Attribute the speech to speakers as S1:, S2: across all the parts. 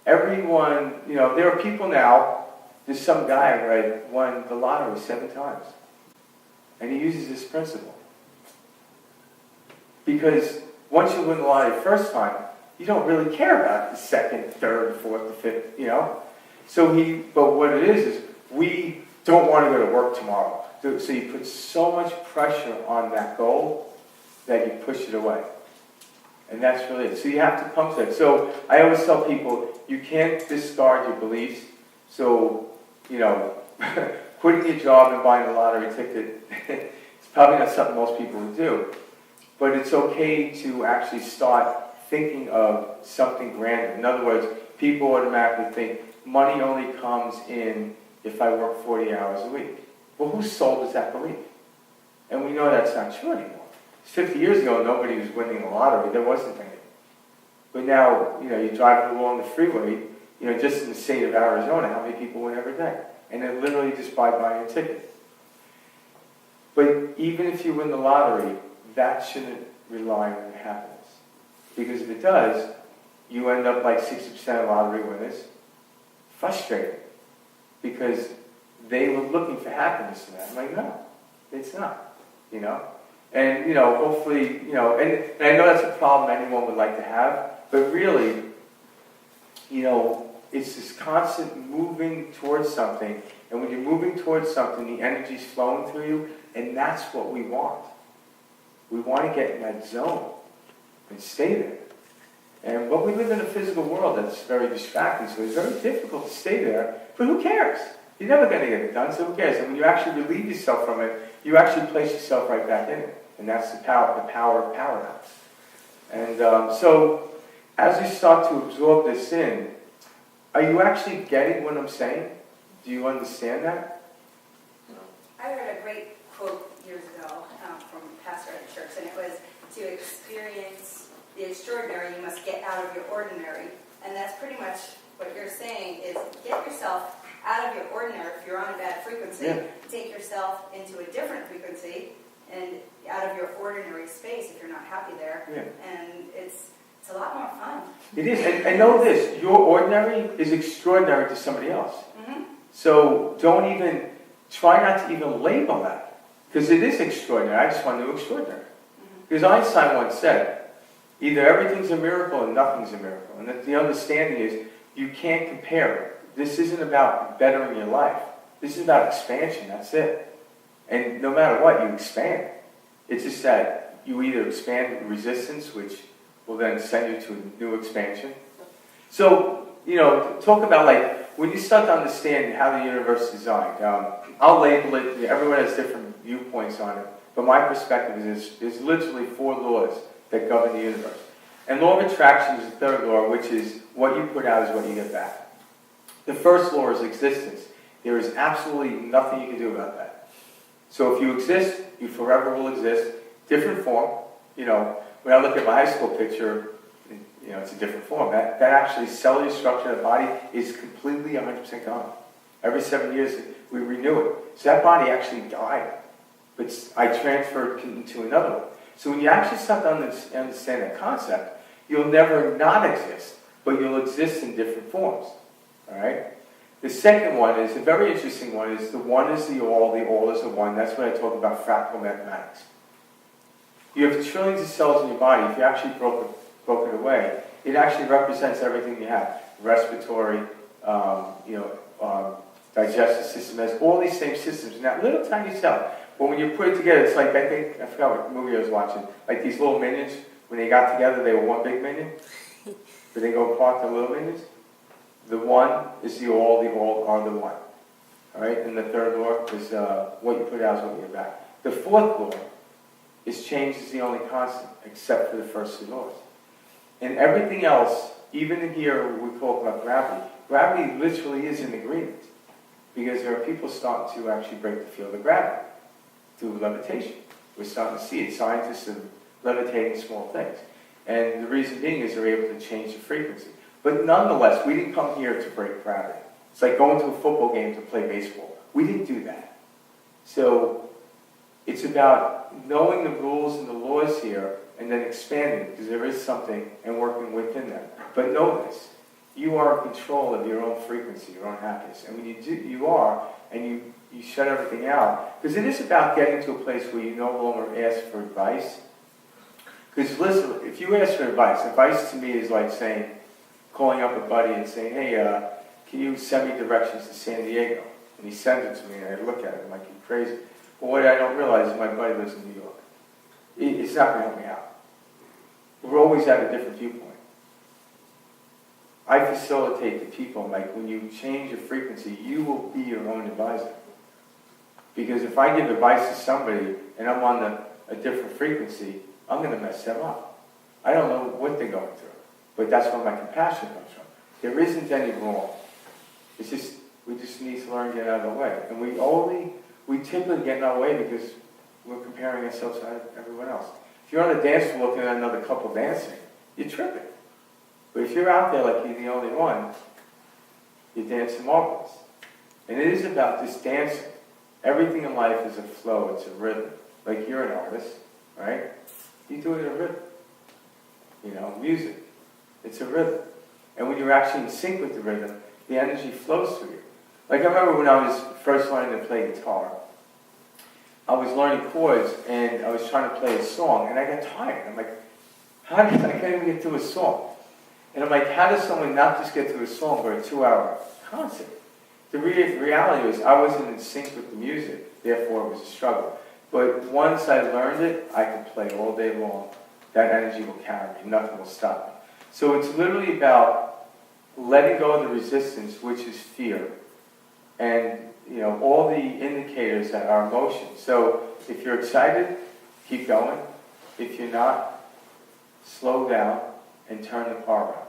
S1: everyone, there are people now, there's some guy I read won the lottery 7 times. And he uses this principle. Because once you win the lottery the first time, you don't really care about the second, third, fourth, the fifth, but what it is we don't want to go to work tomorrow. So you put so much pressure on that goal that you push it away. And that's really it. So you have to come to it. So I always tell people, you can't discard your beliefs. So, quitting your job and buying a lottery ticket, it's probably not something most people would do. But it's okay to actually start thinking of something grander. In other words, people automatically think money only comes in if I work 40 hours a week. Well, whose soul does that believe? And we know that's not true anymore. 50 years ago, nobody was winning the lottery. There wasn't any. But now, you drive along the freeway, just in the state of Arizona, how many people win every day? And they're literally just buying a ticket. But even if you win the lottery, that shouldn't rely on your happiness. Because if it does, you end up like 60% of lottery winners, frustrated. Because they were looking for happiness in that. I'm like, no, it's not, And, hopefully, and I know that's a problem anyone would like to have, but really, it's this constant moving towards something, and when you're moving towards something, the energy's flowing through you, and that's what we want. We want to get in that zone and stay there. But we live in a physical world that's very distracting, so it's very difficult to stay there, but who cares? You're never going to get it done, so who cares? And when you actually relieve yourself from it, you actually place yourself right back in it. And that's the power of paradox. And so, as you start to absorb this in, are you actually getting what I'm saying? Do you understand that?
S2: I heard a great quote years ago from a pastor at a church, and it was, to experience the extraordinary, you must get out of your ordinary. And that's pretty much what you're saying, is get yourself out of your ordinary. If you're on a bad frequency, take yourself into a different frequency, and out of your ordinary space if you're not happy there. And it's a lot more fun.
S1: It is. And know this, your ordinary is extraordinary to somebody else. So try not to even label that. Because it is extraordinary. I just want to do extraordinary. Because Einstein once said, either everything's a miracle or nothing's a miracle. And the understanding is, you can't compare it. This isn't about bettering your life. This is about expansion, that's it. And no matter what, you expand. It's just that you either expand resistance, which will then send you to a new expansion. So, talk about when you start to understand how the universe is designed. I'll label it, everyone has different viewpoints on it, but my perspective is there's literally 4 laws that govern the universe. And law of attraction is the third law, which is what you put out is what you get back. The first law is existence. There is absolutely nothing you can do about that. So if you exist, you forever will exist. Different form. When I look at my high school picture, it's a different form. That actually cellular structure of the body is completely 100% gone. Every 7 years, we renew it. So that body actually died. But I transferred into another one. So when you actually start to understand that concept, you'll never not exist, but you'll exist in different forms. All right? The second one is, a very interesting one, is the one is the all is the one. That's when I talk about fractal mathematics. You have trillions of cells in your body. If you actually broke it away, it actually represents everything you have. Respiratory, digestive system has all these same systems in that little tiny cell. But when you put it together, it's like, I forgot what movie I was watching, like these little minions, when they got together, they were one big minion. But they go apart, the little minions. The one is the all are the one. All right? And the third law is what you put out is what you get back. The fourth law is change is the only constant, except for the first 2 laws. And everything else, even in here we talk about gravity, gravity literally is in agreement. Because there are people starting to actually break the field of gravity through levitation. We're starting to see it. Scientists are levitating small things. And the reason being is they're able to change the frequency. But nonetheless, we didn't come here to break gravity. It's like going to a football game to play baseball. We didn't do that. So it's about knowing the rules and the laws here and then expanding, because there is something, and working within them. But know this. you are in control of your own frequency, your own happiness. And when you do, you are, and you shut everything out. Because it is about getting to a place where you no longer ask for advice. Because listen, if you ask for advice to me is like saying, calling up a buddy and saying, hey, can you send me directions to San Diego? And he sends it to me, and I look at it, I'm like, you're crazy. But what I don't realize is my buddy lives in New York. It's not going to help me out. We're always at a different viewpoint. I facilitate the people, like when you change your frequency, you will be your own advisor. Because if I give advice to somebody and I'm on a different frequency, I'm going to mess them up. I don't know what they're going through, but that's where my compassion comes from. There isn't any wrong. It's just, we just need to learn to get out of the way. And we typically get in our way because we're comparing ourselves to everyone else. If you're on a dance floor looking at another couple dancing, you're tripping. But if you're out there like you're the only one, you're dancing marvelous. And it is about just dancing. Everything in life is a flow, it's a rhythm. Like you're an artist, right? You do it in a rhythm. You know, music, it's a rhythm. And when you're actually in sync with the rhythm, the energy flows through you. Like I remember when I was first learning to play guitar, I was learning chords and I was trying to play a song and I got tired. I'm like, I can't even get to a song. And I'm like, how does someone not just get to a song for a 2-hour concert? The reality was I wasn't in sync with the music, therefore it was a struggle. But once I learned it, I could play all day long. That energy will carry me, nothing will stop me. So it's literally about letting go of the resistance, which is fear. And, you know, all the indicators that are emotions. So if you're excited, keep going. If you're not, slow down and turn the car around.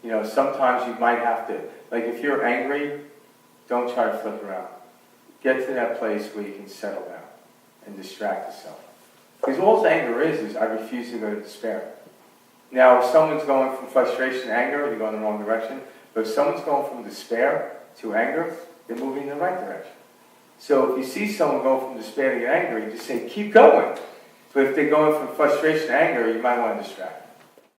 S1: You know, sometimes you might have to, like if you're angry, don't try to flip around. Get to that place where you can settle down and distract yourself. Because all anger is I refuse to go to despair. Now, if someone's going from frustration to anger, you're going in the wrong direction. But if someone's going from despair to anger, they're moving in the right direction. So if you see someone go from despair to angry, just say, keep going. But if they're going from frustration to anger, you might want to distract.